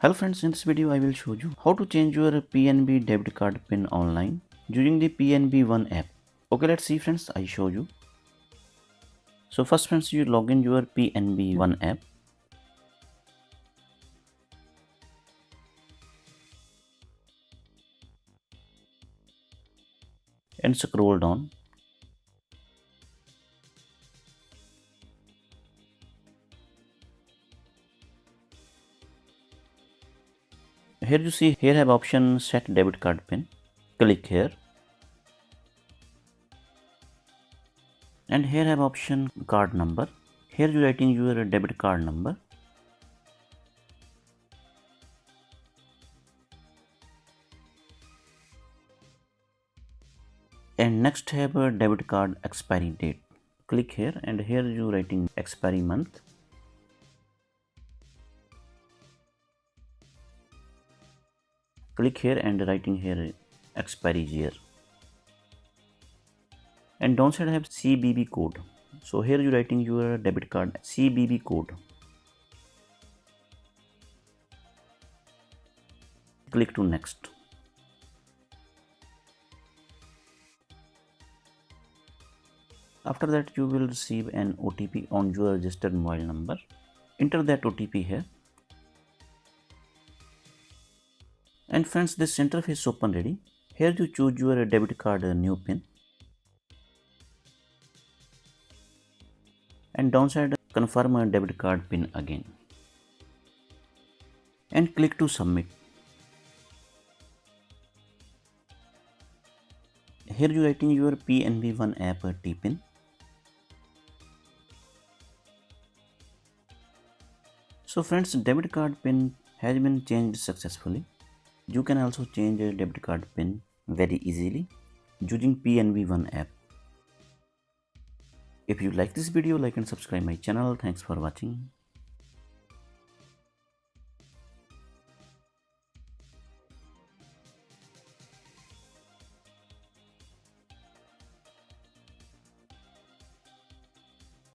Hello friends, in this video I will show you how to change your PNB debit card pin online using the PNB One app. Okay, let's see friends, I show you. So first friends, you log in your PNB One app and scroll down. Here you see, here have option set debit card pin. Click here. And here have option card number. Here you writing your debit card number. And next have a debit card expiry date. Click here and here you writing expiry month. Click here and writing here expiry year. And downside have CBB code. So here you writing your debit card CBB code. Click to next. After that you will receive an OTP on your registered mobile number. Enter that OTP here. And friends, this interface is open ready. Here you choose your debit card new pin. And downside confirm a debit card pin again. And click to submit. Here you writing your PNB One app T pin. So friends, debit card pin has been changed successfully. You can also change a debit card pin very easily using PNB One app. If you like this video, like and subscribe my channel. Thanks for watching.